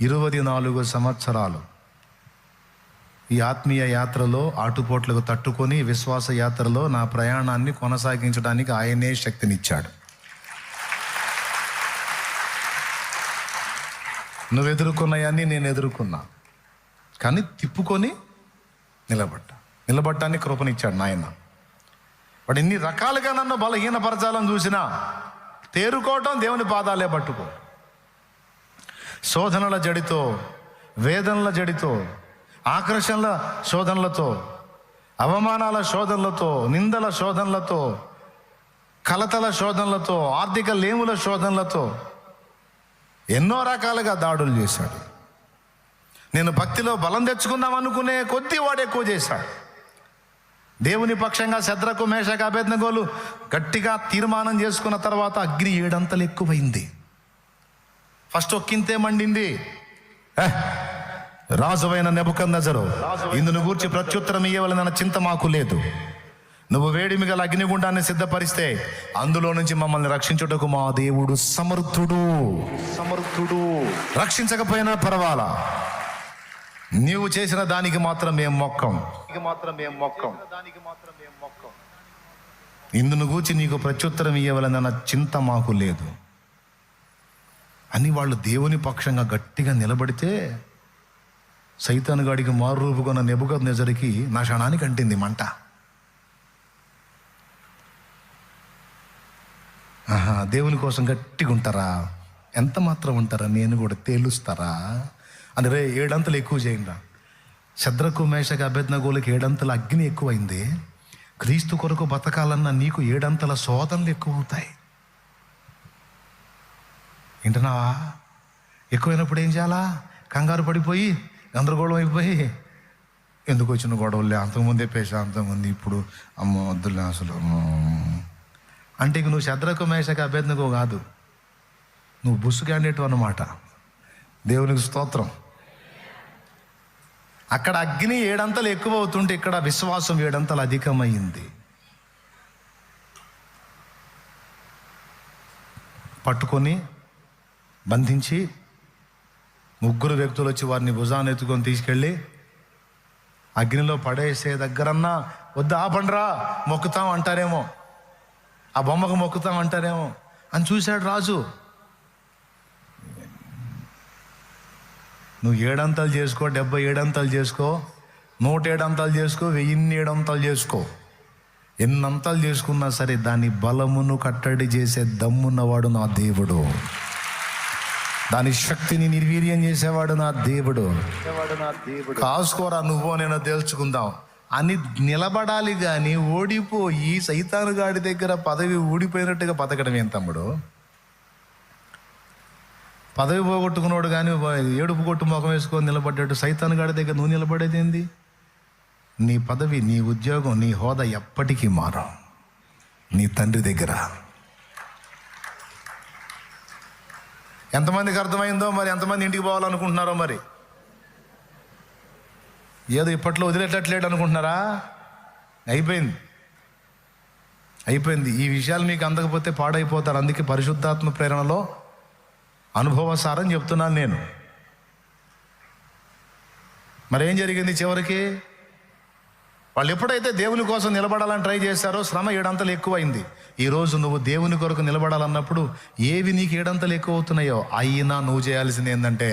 24 సంవత్సరాలు ఈ ఆత్మీయ యాత్రలో ఆటుపోట్లకు తట్టుకొని విశ్వాస యాత్రలో నా ప్రయాణాన్ని కొనసాగించడానికి ఆయనే శక్తినిచ్చాడు. నువ్వు ఎదుర్కొన్నాయని నేను ఎదుర్కొన్నా, కానీ తిప్పుకొని నిలబడ్డానికి కృపనిచ్చాడు నాయన. వాడు ఎన్ని రకాలుగా నన్ను బలహీనపరచాలని చూసినా తేరుకోవటం దేవుని పాదాలే పట్టుకో. శోధనల జడితో, వేదనల జడితో, ఆకర్షణల శోధనలతో, అవమానాల శోధనలతో, నిందల శోధనలతో, కలతల శోధనలతో, ఆర్థిక లేముల శోధనలతో ఎన్నో రకాలుగా దాడులు చేశాడు. నేను భక్తిలో బలం తెచ్చుకుందాం అనుకునే కొద్దీ వాడు ఎక్కువ చేశాడు. దేవుని పక్షంగా శద్రకు మేషకు అబేద్నెగోలు గట్టిగా తీర్మానం చేసుకున్న తర్వాత అగ్ని 7 అంతలు ఎక్కువైంది. ఫస్ట్ ఒక్కింతే మండింది. రాజువైన నెబుకద్నెజరు, ఇందును గూర్చి ప్రత్యుత్తరం ఇయ్యవలెనన్న చింత మాకు లేదు. నువ్వు వేడిమి గల అగ్నిగుండాన్ని సిద్ధపరిస్తే అందులో నుంచి మమ్మల్ని రక్షించుటకు మా దేవుడు సమర్థుడు. రక్షించకపోయినా పర్వాలా, నీవు చేసిన దానికి మాత్రం మేము మొక్కం. ఇందును గూర్చి నీకు ప్రత్యుత్తరం ఇయ్యవలెనన్న చింత మాకు లేదు అని వాళ్ళు దేవుని పక్షంగా గట్టిగా నిలబడితే సైతాను గాడికి మారు రూపుకొన్న నెబుకద్నెజరుకి నా క్షణానికి అంటింది మంట. దేవుని కోసం గట్టిగా ఉంటారా? ఎంత మాత్రం ఉంటారా? నేను కూడా తేలుస్తారా అని 7 అంతలు ఎక్కువ చేయండి. శద్రకు మేషకు అబేద్నెగోలకి 7 అంతల అగ్ని ఎక్కువైంది. క్రీస్తు కొరకు బతకాలన్నా నీకు 7 అంతల శోధనలు ఎక్కువ అవుతాయి. వింటున్నావా? ఎక్కువైనప్పుడు ఏం చేయాలా? కంగారు పడిపోయి గందరగోళం అయిపోయి ఎందుకు వచ్చిన గొడవలే, అంతకుముందే అంతకుముందు ఇప్పుడు అమ్మ వద్దులే అసలు అంటే ఇక నువ్వు శద్రకు మేషకు అబేద్నెగో కాదు, నువ్వు బుస్సు క్యాండిడేట్ అన్నమాట. దేవునికి స్తోత్రం. అక్కడ అగ్ని 7 అంతలు ఎక్కువ అవుతుంటే ఇక్కడ విశ్వాసం 7 అంతలు అధికమైంది. పట్టుకొని బంధించి 3 వ్యక్తులు వచ్చి వారిని భుజాన్ని ఎత్తుకొని తీసుకెళ్ళి అగ్నిలో పడేసే దగ్గరన్నా వద్దు ఆపండ్రా మొక్కుతాం అంటారేమో, ఆ బొమ్మకు మొక్కుతాం అంటారేమో అని చూశాడు రాజు. నువ్వు 7 అంతలు చేసుకో, 77 అంతలు చేసుకో, 107 అంతలు చేసుకో, 1007 అంతలు చేసుకో, ఎన్ని అంతలు చేసుకున్నా సరే దాని బలమును కట్టడి చేసే దమ్మున్నవాడు నా దేవుడు. దాని శక్తిని నిర్వీర్యం చేసేవాడు నా దేవుడు. కాసుకోరా నువ్వో నేను తేల్చుకుందాం అని నిలబడాలి. కానీ ఓడిపోయి సైతాను గాడి దగ్గర పదవి ఊడిపోయినట్టుగా బతకడం ఏం తమ్ముడు? పదవి పోగొట్టుకున్నాడు కానీ ఏడుపు కొట్టు ముఖం వేసుకొని నిలబడ్డాడు. సైతాను గాడి దగ్గర నువ్వు నిలబడేది ఏంది? నీ పదవి, నీ ఉద్యోగం, నీ హోదా ఎప్పటికీ మారం నీ తండ్రి దగ్గర. ఎంతమందికి అర్థమైందో మరి, ఎంతమంది ఇంటికి పోవాలనుకుంటున్నారో మరి. ఏదో ఇప్పట్లో వదిలేటట్లేడు అనుకుంటున్నారా? అయిపోయింది. ఈ విషయాలు మీకు అందకపోతే పాడైపోతారు. అందుకే పరిశుద్ధాత్మ ప్రేరణలో అనుభవసారం చెప్తున్నాను నేను. మరేం జరిగింది చివరికి? వాళ్ళు ఎప్పుడైతే దేవుని కోసం నిలబడాలని ట్రై చేశారో శ్రమ 7 అంతలు ఎక్కువైంది. ఈరోజు నువ్వు దేవుని కొరకు నిలబడాలన్నప్పుడు ఏవి నీకు 7 అంతలు ఎక్కువ అవుతున్నాయో అయినా నువ్వు చేయాల్సింది ఏంటంటే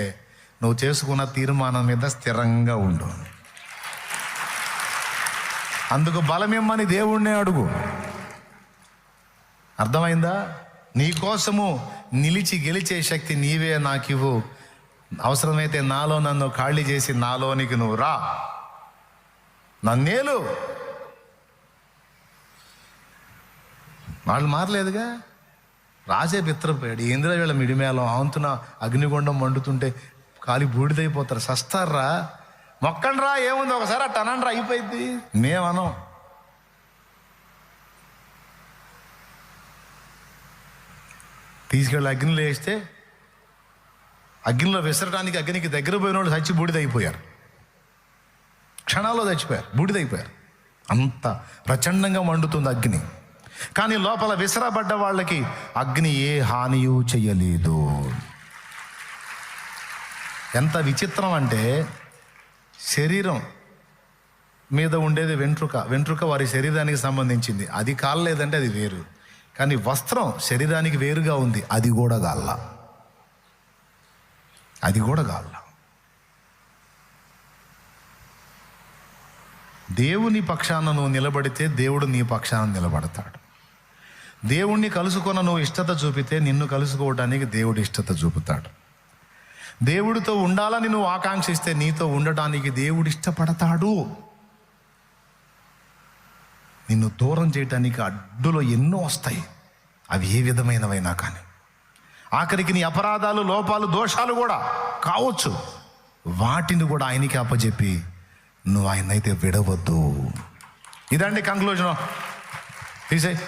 నువ్వు చేసుకున్న తీర్మానం మీద స్థిరంగా ఉండు. అందుకు బలమిమ్మని దేవుణ్ణే అడుగు. అర్థమైందా? నీ కోసము నిలిచి గెలిచే శక్తి నీవే నాకివ్వు. అవసరమైతే నాలో నన్ను ఖాళీ చేసి నాలోనికి నువ్వు రా, నన్నేలు. వాళ్ళు మారలేదుగా. రాసే బిత్రపోయాడు. ఏంద్ర వీళ్ళ మిడిమేళం ఆంతున అగ్నిగుండం మండుతుంటే కాలి బూడిదైపోతారు, సస్తారా. మొక్కండ్రా, ఏముంది ఒకసారి అట్ట అనండ్రా, అయిపోయింది. మేమనం. తీసుకెళ్ళి అగ్నిలో వేస్తే అగ్నిలో విసరడానికి అగ్నికి దగ్గర పోయిన వాళ్ళు చచ్చి బూడిదైపోయారు. క్షణాల్లో చచ్చిపోయారు, బూడిదైపోయారు. అంత ప్రచండంగా మండుతుంది అగ్ని. కానీ లోపల విసరబడ్డ వాళ్ళకి అగ్ని ఏ హానియూ చెయ్యలేదు. ఎంత విచిత్రం అంటే, శరీరం మీద ఉండేది వెంట్రుక వారి శరీరానికి సంబంధించింది, అది కాలేదంటే అది వేరు. కానీ వస్త్రం శరీరానికి వేరుగా ఉంది, అది కూడా గాల్ల. దేవుని పక్షాన నువ్వు నిలబడితే దేవుడు నీ పక్షాన నిలబడతాడు. దేవుణ్ణి కలుసుకొన నువ్వు ఇష్టత చూపితే నిన్ను కలుసుకోవడానికి దేవుడు ఇష్టత చూపుతాడు. దేవుడితో ఉండాలని నువ్వు ఆకాంక్షిస్తే నీతో ఉండటానికి దేవుడు ఇష్టపడతాడు. నిన్ను దూరం చేయటానికి అడ్డులో ఎన్నో వస్తాయి, అవి ఏ విధమైనవైనా కానీ. ఆఖరికి నీ అపరాధాలు, లోపాలు, దోషాలు కూడా కావచ్చు, వాటిని కూడా ఆయనకి అప్పచెప్పి నువ్వు ఆయనైతే విడవద్దు. ఇదండి కంక్లూజన్. తీసేయి.